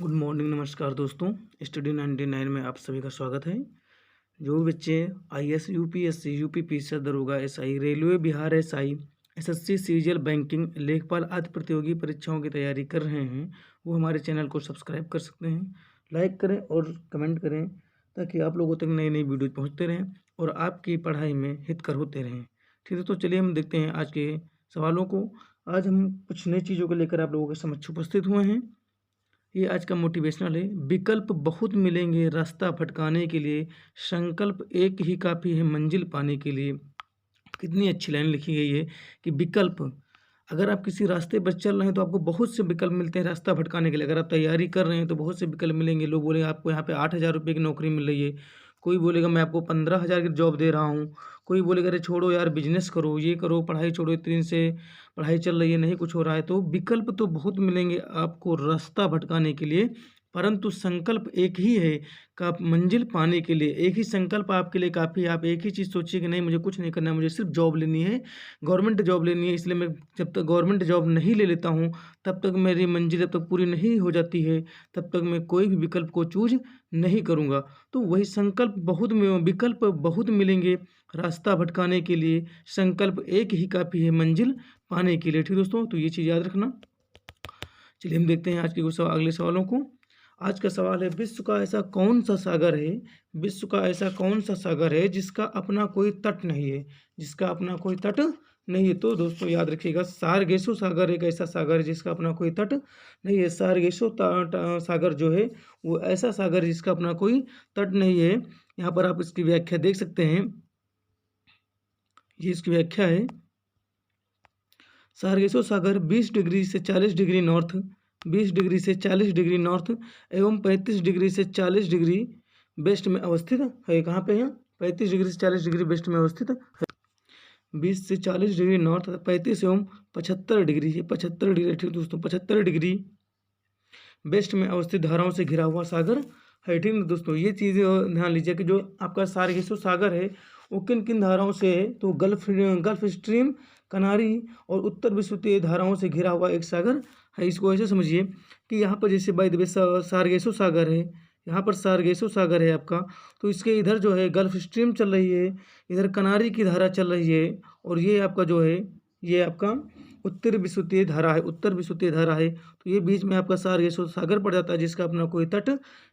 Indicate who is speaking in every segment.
Speaker 1: Good morning, नमस्कार दोस्तों। Study 99 में आप सभी का स्वागत है। जो भी बच्चे आईएएस, यूपीएससी, यूपीपीसी, दरोगा, SI, railway, Bihar SI, SSC, CGL, banking, लेखपाल आदि प्रतियोगी परीक्षाओं की तैयारी कर रहे हैं, वो हमारे चैनल को सब्सक्राइब कर सकते हैं। लाइक करें और कमेंट करें ताकि आप लोगों तक नई नई वीडियो पहुँचते रहें और आपकी पढ़ाई में हितकर होते रहें। ठीक है, तो चलिए हम देखते हैं आज के सवालों को। आज हम कुछ नई चीज़ों को लेकर आप लोगों के समक्ष उपस्थित हुए हैं। ये आज का मोटिवेशनल है। विकल्प बहुत मिलेंगे रास्ता भटकाने के लिए, संकल्प एक ही काफ़ी है मंजिल पाने के लिए। कितनी अच्छी लाइन लिखी गई है कि विकल्प, अगर आप किसी रास्ते पर चल रहे हैं तो आपको बहुत से विकल्प मिलते हैं रास्ता भटकाने के लिए। अगर आप तैयारी कर रहे हैं तो बहुत से विकल्प मिलेंगे। लोग बोलेंगे आपको यहाँ पे 8,000 रुपये की नौकरी मिल रही है, कोई बोलेगा मैं आपको 15,000 की जॉब दे रहा हूँ, कोई बोलेगा अरे छोड़ो यार बिजनेस करो, ये करो, पढ़ाई छोड़ो, इतने दिन से पढ़ाई चल रही है नहीं कुछ हो रहा है। तो विकल्प तो बहुत मिलेंगे आपको रास्ता भटकाने के लिए, परंतु संकल्प एक ही है कि आप मंजिल पाने के लिए एक ही संकल्प आपके लिए काफ़ी है। आप एक ही चीज़ सोचिए कि नहीं मुझे कुछ नहीं करना है, मुझे सिर्फ जॉब लेनी है, गवर्नमेंट जॉब लेनी है। इसलिए मैं जब तक गवर्नमेंट जॉब नहीं ले लेता हूँ तब तक मेरी मंजिल जब तक पूरी नहीं हो जाती है तब तक मैं कोई भी विकल्प को चूज नहीं करूँगा। तो वही संकल्प विकल्प बहुत मिलेंगे रास्ता भटकाने के लिए, संकल्प एक ही काफ़ी है मंजिल पाने के लिए। ठीक दोस्तों, तो ये चीज़ याद रखना। चलिए हम देखते हैं आज के कुछ अगले सवालों को। आज का सवाल है, विश्व का ऐसा कौन सा सागर है, विश्व का ऐसा कौन सा सागर है जिसका अपना कोई तट नहीं है, जिसका अपना कोई तट नहीं है। तो दोस्तों याद रखिएगा, सारगेसो सागर एक ऐसा सागर है जिसका अपना कोई तट नहीं है। सारगेसो सागर जो है वो ऐसा सागर है जिसका अपना कोई तट नहीं है। यहाँ पर आप इसकी व्याख्या देख सकते हैं, ये इसकी व्याख्या है। सारगेसो सागर 20 डिग्री से 40 डिग्री नॉर्थ, 20 डिग्री से 40 डिग्री नॉर्थ एवं 35 डिग्री से 40 डिग्री वेस्ट में अवस्थित है। कहाँ पे है? 35 डिग्री से 40 डिग्री वेस्ट में अवस्थित है। 20 से 40 डिग्री नॉर्थ, 35 एवं 75 डिग्री, ये 75 डिग्री, ठीक दोस्तों, 75 डिग्री वेस्ट में अवस्थित धाराओं से घिरा हुआ सागर है। ठीक है दोस्तों, ये चीज़ ध्यान लीजिए कि जो आपका सारगेसो सागर है वो किन किन धाराओं से है, तो गल्फ स्ट्रीम, कनारी और उत्तर विषुवतीय धाराओं से घिरा हुआ एक सागर है। इसको ऐसे समझिए कि यहाँ पर जैसे बाय द वे सारगेसो सागर है, यहाँ पर सारगेसो सागर है आपका, तो इसके इधर जो है गल्फ स्ट्रीम चल रही है, इधर कनारी की धारा चल रही है, और ये आपका जो है ये आपका उत्तर विषुवतीय धारा है, उत्तर विषुवतीय धारा है। तो ये बीच में आपका सारगेसो सागर पड़ जाता है जिसका अपना कोई तट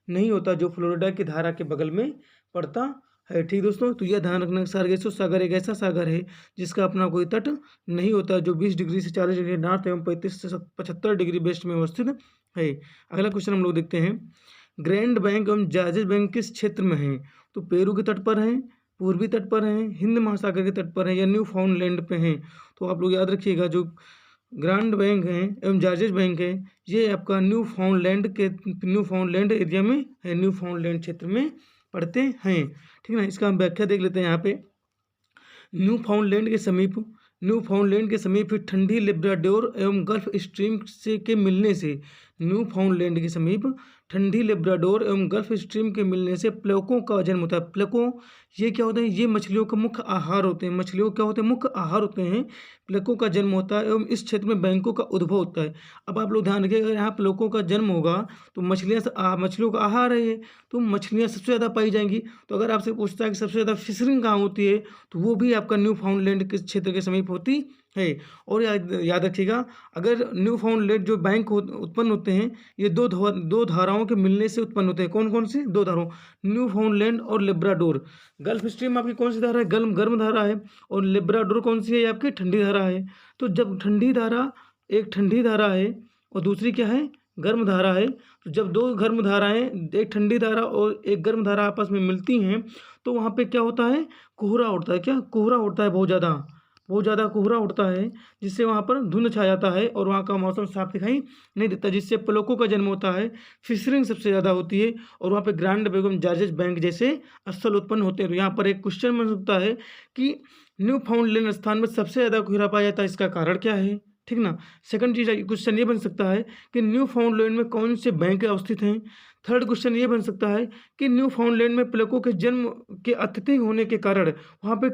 Speaker 1: नहीं होता, जो फ्लोरिडा की धारा के बगल में पड़ता है। ठीक दोस्तों, तो यह ध्यान रखना, सारगेसो सागर एक ऐसा सागर है जिसका अपना कोई तट नहीं होता, जो 20 डिग्री से 40 डिग्री नॉर्थ एवं 35 से 75 डिग्री वेस्ट में अवस्थित है। अगला क्वेश्चन हम लोग देखते हैं, ग्रैंड बैंक एवं जार्जेस बैंक किस क्षेत्र में है? तो पेरू के तट पर हैं, पूर्वी तट पर हैं, हिंद महासागर के तट पर हैं, या न्यू फाउंडलैंड पे हैं? तो आप लोग याद रखिएगा, जो ग्रैंड बैंक है एवं जार्जेस बैंक है ये आपका न्यू फाउंडलैंड एरिया में है, न्यू फाउंडलैंड क्षेत्र में पड़ते हैं। ठीक है ना, इसका हम व्याख्या देख लेते हैं। यहाँ पे न्यू फाउंडलैंड के समीप ठंडी लेब्राडोर एवं गल्फ स्ट्रीम से के मिलने से, न्यू फाउंडलैंड के समीप ठंडी लेब्राडोर एवं गल्फ स्ट्रीम के मिलने से प्लवकों का जन्म होता है। प्लवकों ये क्या होते हैं? ये मछलियों का मुख्य आहार होते हैं। मछलियों क्या होते हैं? मुख्य आहार होते हैं। प्लवकों का जन्म होता है एवं इस क्षेत्र में बैंकों का उद्भव होता है। अब आप लोग ध्यान रखिए, अगर यहाँ प्लवकों का जन्म होगा तो मछलियों का आहार है ये, तो मछलियाँ सबसे ज़्यादा पाई जाएंगी। तो अगर आपसे पूछता है कि सबसे ज़्यादा फिशरिंग कहाँ होती है, तो वो भी आपका न्यू फाउंडलैंड के क्षेत्र के समीप होती है। और याद रखिएगा, अगर न्यू फाउंडलैंड जो बैंक उत्पन्न होते हैं ये दो धाराओं के मिलने से उत्पन्न होते हैं। कौन कौन सी दो धाराओं? न्यू फाउंडलैंड और लेब्राडोर। गल्फ स्ट्रीम आपकी कौन सी धारा है? गर्म धारा है। और लेब्राडोर कौन सी है? आपकी ठंडी धारा है। तो जब एक ठंडी धारा है और दूसरी क्या है? गर्म धारा है। तो जब दो गर्म धाराएं, एक ठंडी धारा और एक गर्म धारा आपस में मिलती हैं तो वहाँ पे क्या होता है? कोहरा उठता है। क्या कोहरा उठता है? बहुत ज़्यादा कोहरा उठता है, जिससे वहाँ पर धुंध छा जाता है और वहाँ का मौसम साफ दिखाई नहीं देता, जिससे प्लवकों का जन्म होता है। फिशरिंग सबसे ज़्यादा होती है और वहाँ पे ग्रैंड बेगम जार्जेस बैंक जैसे स्थल उत्पन्न होते हैं। तो यहाँ पर एक क्वेश्चन बन सकता है कि न्यू फाउंडलैंड स्थान में सबसे ज़्यादा कोहरा पाया जाता है, इसका कारण क्या है? ठीक ना। सेकंड चीज़ क्वेश्चन ये बन सकता है कि न्यू फाउंडलैंड में कौन से बैंक अवस्थित हैं। थर्ड क्वेश्चन ये बन सकता है कि न्यू फाउंडलैंड में प्लवकों के जन्म के अत्यधिक होने के कारण वहाँ पे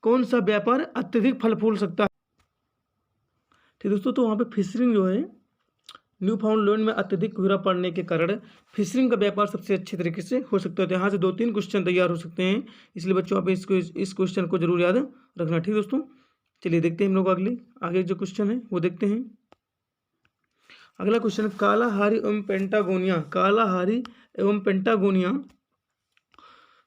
Speaker 1: कौन सा व्यापार अत्यधिक फल फूल सकता है। ठीक दोस्तों, तो वहाँ पे फिशरिंग जो है न्यू फाउंडलैंड में अत्यधिक कोहरा पड़ने के कारण फिशरिंग का व्यापार सबसे अच्छे तरीके से हो सकता है। तो यहाँ से 2-3 क्वेश्चन तैयार हो सकते हैं, इसलिए बच्चों आप इस क्वेश्चन को जरूर याद रखना। ठीक दोस्तों, चलिए देखते हैं हम लोग आगे जो क्वेश्चन है वो देखते हैं। अगला क्वेश्चन, कालाहारी एवं पेंटागोनिया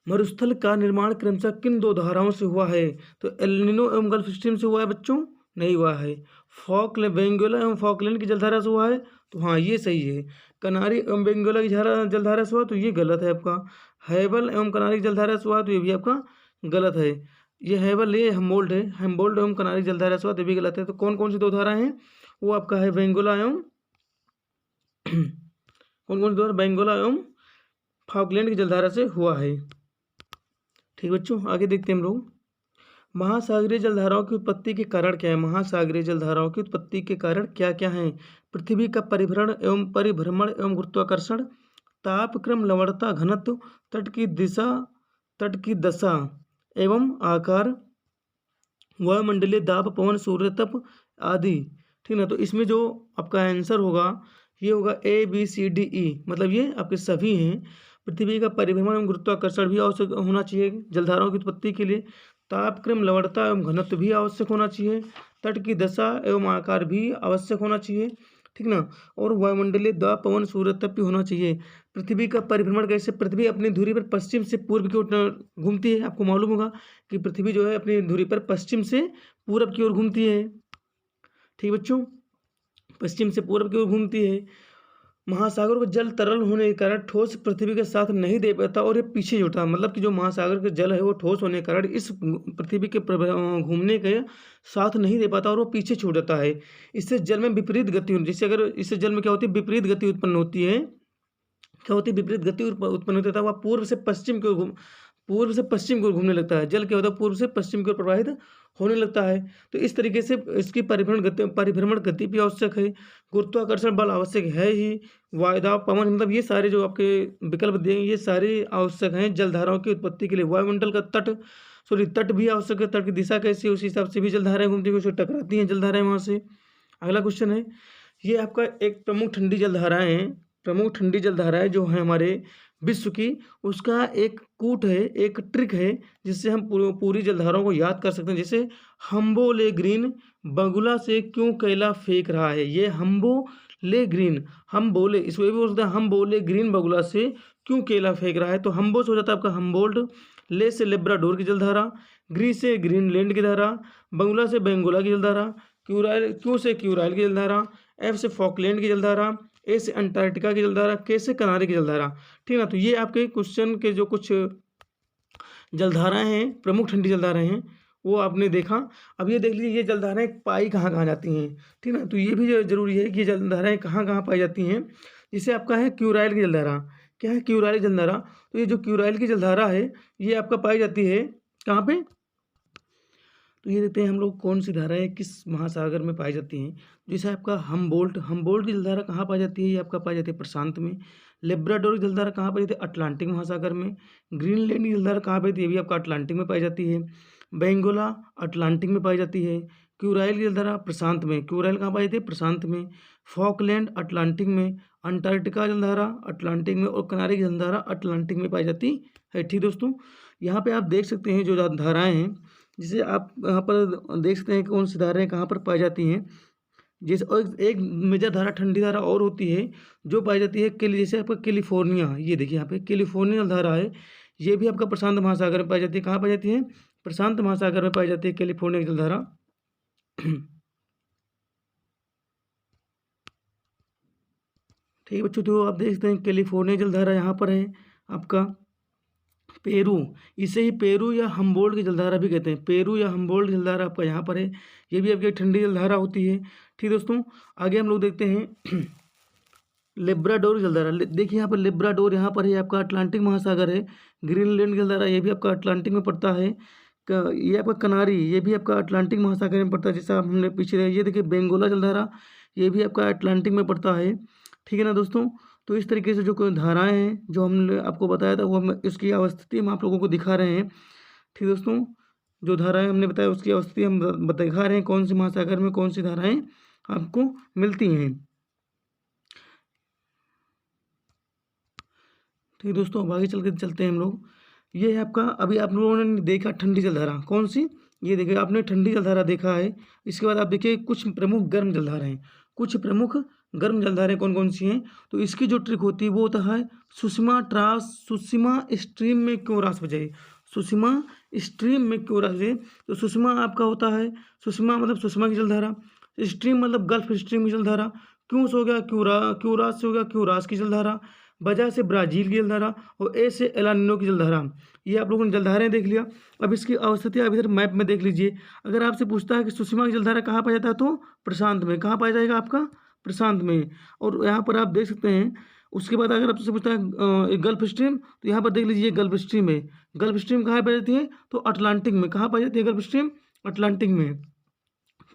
Speaker 1: मरुस्थल का निर्माण क्रमशः किन 2 धाराओं से हुआ है? तो एल नीनो एवं गल्फ स्ट्रीम से हुआ है बच्चों? नहीं हुआ है। बेंगोला एवं फॉकलैंड की जलधारा से हुआ है? तो हाँ, ये सही है। कनारी एवं बेंगोला की जलधारा से हुआ, तो ये गलत है आपका। हैबल एवं कनारी की जलधारा से हुआ, तो ये भी आपका गलत है। ये हैबल, ये हम्बोल्ट है। हम्बोल्ट एवं कनारी जलधारा से हुआ, तो भी गलत है। तो कौन कौन सी 2 धाराएं हैं? वो आपका है बेंगोला एवं कौन कौन सी 2? बेंगोला एवं फॉकलैंड की जलधारा से हुआ है। ठीक बच्चों, आगे देखते हैं हम लोग। महासागरीय जलधाराओं की उत्पत्ति के कारण क्या है? महासागरीय जलधाराओं की उत्पत्ति के कारण क्या क्या है? पृथ्वी का परिभ्रमण एवं एवं गुरुत्वाकर्षण, तापक्रम, लवणता, घनत्व, तट की दशा एवं आकार, वायुमंडलीय दाब, पवन, सूर्य तप आदि। ठीक ना, तो इसमें जो आपका आंसर होगा ये होगा ABCDE, मतलब ये आपके सभी हैं। पृथ्वी का परिभ्रमण एवं गुरुत्वाकर्षण भी आवश्यक होना चाहिए जलधाराओं की उत्पत्ति के लिए। तापक्रम, लवणता एवं घनत्व भी आवश्यक होना चाहिए। तट की दशा एवं आकार भी आवश्यक होना चाहिए। ठीक ना, और वायुमंडलीय दाब, पवन, सूर्य तप भी होना चाहिए। पृथ्वी का परिभ्रमण कैसे? पृथ्वी अपनी धुरी पर पश्चिम से पूर्व की ओर घूमती है। आपको मालूम होगा कि पृथ्वी जो है अपनी धुरी पर पश्चिम से पूर्व की ओर घूमती है। ठीक बच्चों, पश्चिम से पूर्व की ओर घूमती है। महासागरों का जल तरल होने के कारण ठोस पृथ्वी के साथ नहीं दे पाता और ये पीछे छूटा, मतलब कि जो महासागर का जल है वो ठोस होने के कारण इस पृथ्वी के घूमने के साथ नहीं दे पाता और वो पीछे छूट जाता है। इससे जल में विपरीत गति होती है। जिससे अगर इससे जल में क्या होती है? विपरीत गति उत्पन्न होती है। क्या होती है? विपरीत गति उत्पन्न होती है। वह पूर्व से पश्चिम की ओर घूमने लगता है। जल क्या होता है? पूर्व से पश्चिम की ओर प्रवाहित होने लगता है। तो इस तरीके से इसकी परिभ्रमण गति भी आवश्यक है। गुरुत्वाकर्षण बल आवश्यक है ही। वायुदाब, पवन, मतलब ये सारे जो आपके विकल्प दिए ये सारे आवश्यक हैं जलधाराओं की उत्पत्ति के लिए। वायुमंडल का तट भी आवश्यक है। तट की दिशा कैसी है उस हिसाब से भी जलधाराएं घूमती है, उससे टकराती हैं जलधाराएं वहाँ से। अगला क्वेश्चन है, ये आपका एक प्रमुख ठंडी जलधाराएं जो है हमारे विश्व की, उसका एक कूट है, एक ट्रिक है जिससे हम पूरी जलधाराओं को याद कर सकते हैं। जैसे हम्बोले ग्रीन बगुला से क्यों केला फेंक रहा है? ये हम्बोले ग्रीन, हम बोले इसको ये भी बोल सकते हैं, हम बोले ग्रीन बगुला से क्यों केला फेंक रहा है। तो हम्बो से हो जाता है आपका हम्बोल्ट, ले से लेब्राडोर की जलधारा, ग्री से ग्रीनलैंड की धारा, बंगुला से बेंगोला की जलधारा, क्यू से क्यूराइल की जलधारा, एफ से फॉकलैंड की जलधारा, ए से अंटार्कटिका की जलधारा, के से कनारी की जलधारा। ठीक है ना, तो ये आपके क्वेश्चन के जो कुछ जलधाराएं हैं, प्रमुख ठंडी जलधाराएं हैं, वो आपने देखा। अब ये देख लीजिए ये जलधाराएं पाई कहाँ कहाँ जाती हैं। ठीक ना, तो ये भी जरूरी है कि ये जलधाराएं कहाँ कहाँ पाई जाती हैं। जिसे आपका है क्यूराइल की जलधारा। क्या है? क्यूराइल की जलधारा। तो ये जो क्यूराइल की जलधारा है ये आपका पाई जाती है कहाँ पे? तो ये देखते हैं हम लोग कौन सी धाराएं किस महासागर में पाई जाती हैं। जैसे आपका हम्बोल्ट की जलधारा कहाँ पाई जाती है? ये आपका पाई जाती है प्रशांत में। लेब्राडोर की जलधारा कहाँ पाई जाती है? अटलांटिक महासागर में। ग्रीनलैंड की जलधारा कहाँ पाई जाती है? ये भी आपका अटलांटिक में पाई जाती है। बेंगोला अटलांटिक में पाई जाती है। क्यूराइल की जलधारा प्रशांत में। क्यूराइल कहाँ पाई जाती है? प्रशांत में। फॉकलैंड अटलांटिक में। अंटार्कटिका जलधारा अटलांटिक में। और कनारी की जलधारा अटलांटिक में पाई जाती है। ठीक दोस्तों, यहाँ पे आप देख सकते हैं जो धाराएं हैं, जिसे आप यहाँ पर देख सकते हैं कौन सी धाराएं कहाँ पर पाई जाती हैं। जैसे और एक मेजर धारा ठंडी धारा और होती है जो पाई जाती है जैसे आपका कैलिफोर्निया, ये देखिए यहाँ पे कैलिफोर्निया धारा है, ये भी आपका प्रशांत महासागर में पाई जाती है। कहाँ पाई जाती है? प्रशांत महासागर में पाई जाती है कैलिफोर्निया की जलधारा। ठीक है बच्चों, तो आप देख सकते हैं कैलिफोर्निया जलधारा यहाँ पर है आपका पेरू, इसे ही पेरू या हम्बोल्ट की जलधारा भी कहते हैं। पेरू या हम्बोल्ट की जलधारा आपका यहाँ पर है, ये भी आपकी ठंडी जलधारा होती है। ठीक दोस्तों, आगे हम लोग देखते हैं लेब्राडोर जलधारा। देखिए यहाँ पर लेब्राडोर यहाँ पर है आपका अटलांटिक महासागर है। ग्रीनलैंड जलधारा ये भी आपका अटलांटिक में पड़ता है। ये आपका कनारी ये भी आपका अटलांटिक महासागर में पड़ता है, जैसा हमने पीछे ये देखिए बेंगोला जलधारा ये भी आपका अटलांटिक में पड़ता है। ठीक है ना दोस्तों, तो इस तरीके से जो कोई धाराएं हैं जो हमने आपको बताया था वो हम इसकी अवस्थिति हम आप लोगों को दिखा रहे हैं। ठीक दोस्तों, जो धाराएं हमने बताया उसकी अवस्थिति हम दिखा रहे हैं, कौन से महासागर में कौन सी धाराएं आपको मिलती हैं। ठीक है दोस्तों, अब आगे चलते हैं हम लोग। ये है आपका, अभी आप लोगों ने देखा ठंडी जलधारा, कौन सी, ये देखिए आपने ठंडी जलधारा देखा है। इसके बाद आप देखिए कुछ प्रमुख गर्म जलधाराएं, कुछ प्रमुख गर्म जलधाराएं कौन कौन सी हैं। तो इसकी जो ट्रिक होती है वो होता है सुषमा स्ट्रीम में क्यों रास बजाई, सुषमा स्ट्रीम में क्यों रास बजाई। तो सुषमा आपका होता है, सुषमा मतलब सुषमा की जलधारा, स्ट्रीम मतलब गल्फ स्ट्रीम की जलधारा, क्यों से हो गया क्यूरास से हो गया क्यूरास की जलधारा, वजह से ब्राजील की जलधारा, और ए से एलानिनो की जलधारा। ये आप लोगों ने जलधाराएं देख लिया। अब इसकी अवस्थिति आप इधर मैप में देख लीजिए। अगर आपसे पूछता है कि सुषमा की जलधारा कहाँ पाया जाता है, तो प्रशांत में, कहाँ पाया जाएगा आपका, प्रशांत में। और यहाँ पर आप देख सकते हैं, उसके बाद अगर आपसे पूछता है गल्फ स्ट्रीम, तो यहाँ पर देख लीजिए गल्फ स्ट्रीम है, गल्फ स्ट्रीम कहाँ पाई जाती है, तो अटलांटिक में, कहाँ पाई जाती है गल्फ स्ट्रीम, अटलांटिक में,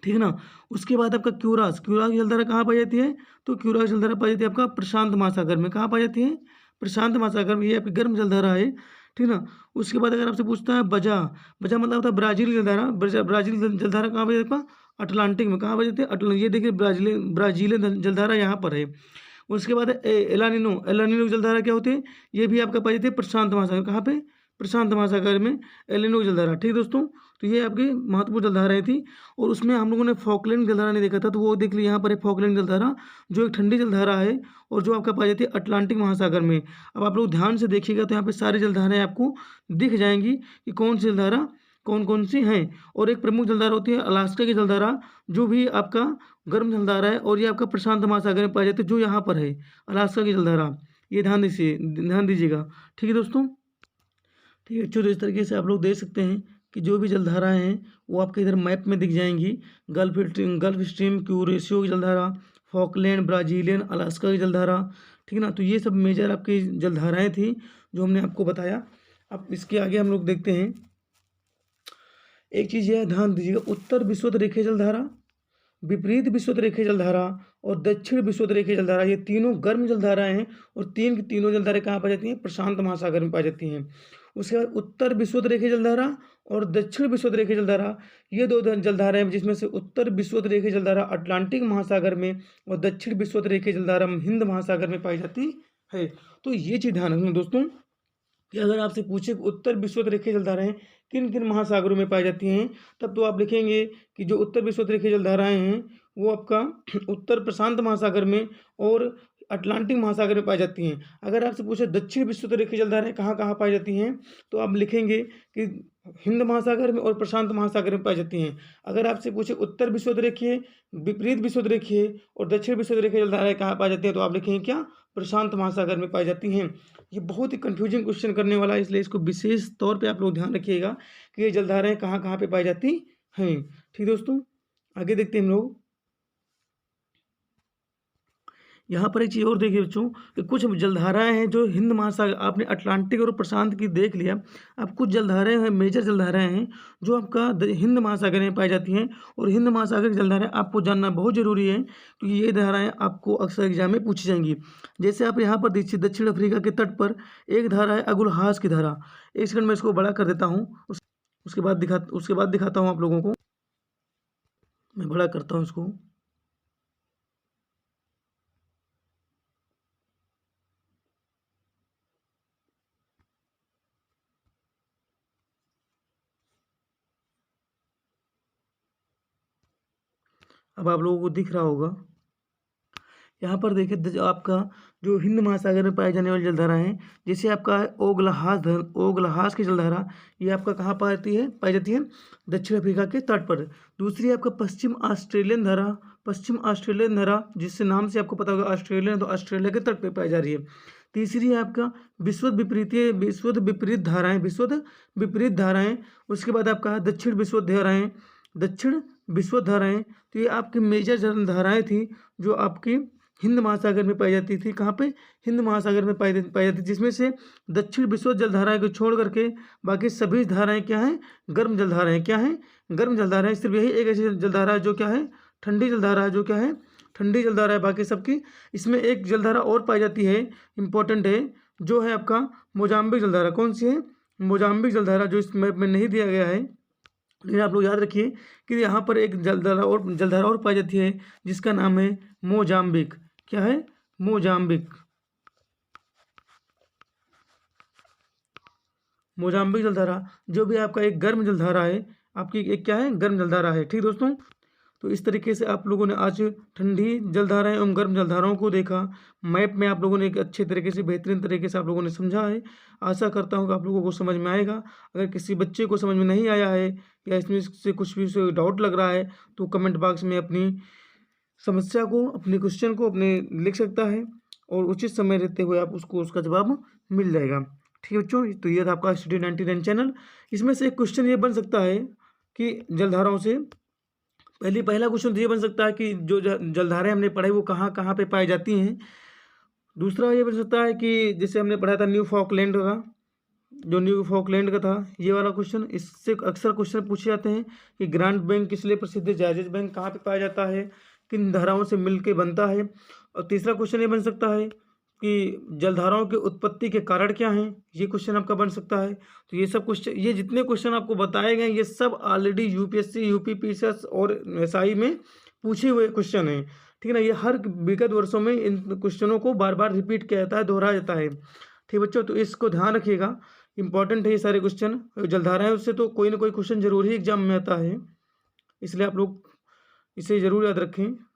Speaker 1: ठीक है ना। उसके बाद आपका क्यूरास की जलधारा कहाँ पाई जाती है, तो क्यूरास की जलधारा पाई जाती है आपका प्रशांत महासागर में, कहाँ पाई जाती है, प्रशांत महासागर में, ये आपकी गर्म जलधारा है, ठीक ना। उसके बाद अगर आपसे पूछता है बजा मतलब होता है ब्राजील की जलधारा, ब्राजील जलधारा कहाँ पाई जाती है, अटलांटिक में, कहाँ पाई जाती है, ये देखिए ब्राजीलियन जलधारा यहाँ पर है। उसके बाद एलानिनो की जलधारा क्या होती है, ये भी आपका पाई जाती है प्रशांत महासागर, कहाँ पे, प्रशांत महासागर में एलिनो की जलधारा, ठीक दोस्तों। तो ये आपकी महत्वपूर्ण जलधाराएं थी। और उसमें हम लोगों ने फॉकलैंड जलधारा नहीं देखा था, तो वो देख लिया यहाँ पर है फॉकलैंड जलधारा, जो एक ठंडी जलधारा है और जो आपका पाई जाती है अटलांटिक महासागर में। अब आप लोग ध्यान से देखिएगा तो यहाँ पे सारी जलधाराएं आपको दिख जाएंगी कि कौन सी जलधारा कौन कौन सी हैं। और एक प्रमुख जलधारा होती है अलास्का की जलधारा, जो भी आपका गर्म जलधारा है, और ये आपका प्रशांत महासागर में पाई जाती है, जो यहाँ पर है अलास्का की जलधारा, ये ध्यान दीजिएगा, ठीक है दोस्तों। ठीक है, तो इस तरीके से आप लोग देख सकते हैं कि जो भी जलधाराएं हैं वो आपके इधर मैप में दिख जाएंगी। गल्फ स्ट्रीम, क्यूरेशियो की जलधारा, फॉकलैंड, ब्राजीलियन, अलास्का की जलधारा, ठीक है ना। तो ये सब मेजर आपकी जलधाराएं थी जो हमने आपको बताया। अब इसके आगे हम लोग देखते हैं, एक चीज़ यह ध्यान दीजिएगा, उत्तर विषुवत रेखीय जलधारा, विपरीत विषुवत रेखीय जलधारा और दक्षिण विषुवत रेखीय जलधारा, ये तीनों गर्म जलधाराएं हैं। और तीन की तीनों जलधाराएं कहाँ पाई जाती हैं, प्रशांत महासागर में पाई जाती हैं। उसके बाद उत्तर विषुवत रेखीय जलधारा और दक्षिण विषुवत रेखीय जलधारा, ये दो जलधाराएं हैं, जिसमें से उत्तर विषुवत रेखीय जलधारा अटलांटिक महासागर में और दक्षिण विषुवत रेखीय जलधारा हिंद महासागर में पाई जाती है। तो ये चीज़ ध्यान रखना दोस्तों कि अगर आपसे पूछे उत्तर विषुवत रेखीय जलधाराएं किन किन महासागरों में पाई जाती हैं, तब तो आप लिखेंगे कि जो उत्तर विषुवत रेखीय जलधाराएं हैं वो आपका उत्तर प्रशांत महासागर में और अटलांटिक महासागर में पाई जाती हैं। अगर आपसे पूछे दक्षिण विषुवत रेखीय जलधाराएं कहाँ कहाँ पाई जाती हैं, तो आप लिखेंगे कि हिंद महासागर में और प्रशांत महासागर में पाई जाती हैं। अगर आपसे पूछे उत्तर विषुवत रेखीय, विपरीत विषुवत रेखीय और दक्षिण विषुवत रेखीय जलधाराएं कहाँ पाई जाती हैं, तो आप लिखेंगे क्या, प्रशांत महासागर में पाई जाती हैं। ये बहुत ही कंफ्यूजिंग क्वेश्चन करने वाला है, इसलिए इसको विशेष तौर पे आप लोग ध्यान रखिएगा कि ये जलधाराएं कहाँ कहाँ पे पाई जाती हैं। ठीक दोस्तों, आगे देखते हैं हम लोग। यहाँ पर एक चीज़ और देखिए बच्चों कि कुछ जलधाराएं हैं जो हिंद महासागर, आपने अटलांटिक और प्रशांत की देख लिया, अब कुछ जलधाराएं हैं, मेजर जलधाराएं हैं जो आपका हिंद महासागर में पाई जाती हैं। और हिंद महासागर की जलधाराएं आपको जानना बहुत जरूरी है, क्योंकि ये धाराएं आपको अक्सर एग्जाम में पूछी जाएंगी। जैसे आप यहाँ पर देखिए दक्षिण अफ्रीका के तट पर एक धारा है अगुलहास की धारा। एक सेकंड में इसको बड़ा कर देता हूँ, उसके बाद दिखाता हूँ आप लोगों को, मैं बड़ा करता हूँ इसको। अब आप लोगों को दिख रहा होगा, यहाँ पर देखिए आपका जो हिंद महासागर में पाई जाने वाली जलधारा है, जैसे आपका है ओगलहास की जलधारा, ये आपका कहाँ पाई जाती है दक्षिण अफ्रीका के तट पर। दूसरी आपका पश्चिम ऑस्ट्रेलियन धारा, जिससे नाम से आपको पता होगा ऑस्ट्रेलिया, तो ऑस्ट्रेलिया के तट पर पाई जा रही है। तीसरी है आपका विश्व विपरीत धाराएं। उसके बाद आपका दक्षिण विश्व धाराएं। तो ये आपकी मेजर धाराएं थी जो आपकी हिंद महासागर में पाई जाती थी। कहाँ पे, हिंद महासागर में पाई जाती, जिसमें से दक्षिण विश्व जलधाराएं को छोड़ करके बाकी सभी धाराएं क्या हैं, गर्म जलधाराएं। क्या हैं, गर्म जलधाराएं। सिर्फ यही एक ऐसी जलधारा है जो क्या है, ठंडी जलधारा है, जो क्या है, ठंडी जलधारा है। बाकी सबकी इसमें एक जलधारा और पाई जाती है, इंपॉर्टेंट है, जो है आपका मोजाम्बिक जलधारा। कौन सी है, मोजाम्बिक जलधारा, जो इस मैप में नहीं दिया गया है, लेकिन आप लोग याद रखिए कि यहाँ पर एक जलधारा और पाई जाती है जिसका नाम है मोजाम्बिक। क्या है, मोजाम्बिक। मोजाम्बिक जलधारा, जो भी आपका एक गर्म जलधारा है, आपकी एक क्या है, गर्म जलधारा है। ठीक दोस्तों, तो इस तरीके से आप लोगों ने आज ठंडी जलधाराएं एवं गर्म जलधाराओं को देखा। मैप में आप लोगों ने एक अच्छे तरीके से, बेहतरीन तरीके से आप लोगों ने समझा है। आशा करता हूँ कि आप लोगों को समझ में आएगा। अगर किसी बच्चे को समझ में नहीं आया है या इसमें से कुछ भी उसे डाउट लग रहा है, तो कमेंट बॉक्स में अपनी समस्या को, अपने क्वेश्चन को अपने लिख सकता है और उचित समय रहते हुए आप उसको उसका जवाब मिल जाएगा। ठीक है बच्चों, तो ये था आपका स्टडी 99 चैनल। इसमें से एक क्वेश्चन ये बन सकता है कि जलधाराओं से पहला क्वेश्चन तो ये बन सकता है कि जो जलधाराएं हमने पढ़ाई वो कहाँ कहाँ पे पाई जाती हैं। दूसरा ये बन सकता है कि जैसे हमने पढ़ा था न्यू फॉकलैंड का, जो न्यू फॉकलैंड का था, ये वाला क्वेश्चन। इससे अक्सर क्वेश्चन पूछे जाते हैं कि ग्रांट बैंक किस लिए प्रसिद्ध है, जायज बैंक कहाँ पे पाया जाता है, किन धाराओं से मिलके बनता है। और तीसरा क्वेश्चन ये बन सकता है कि जलधाराओं की उत्पत्ति के कारण क्या हैं, ये क्वेश्चन आपका बन सकता है। तो ये सब क्वेश्चन, ये जितने क्वेश्चन आपको बताए गए ये सब ऑलरेडी यूपीएससी, यूपीपीसीएस और एसआई में पूछे हुए क्वेश्चन हैं। ठीक है ना, ये हर विगत वर्षों में इन क्वेश्चनों को बार बार रिपीट किया जाता है, दोहराया जाता है। ठीक बच्चों, तो इसको ध्यान रखिएगा, इंपॉर्टेंट है ये सारे क्वेश्चन। जलधाराएं उससे तो कोई ना कोई क्वेश्चन जरूर ही एग्जाम में आता है, इसलिए आप लोग इसे ज़रूर याद रखें।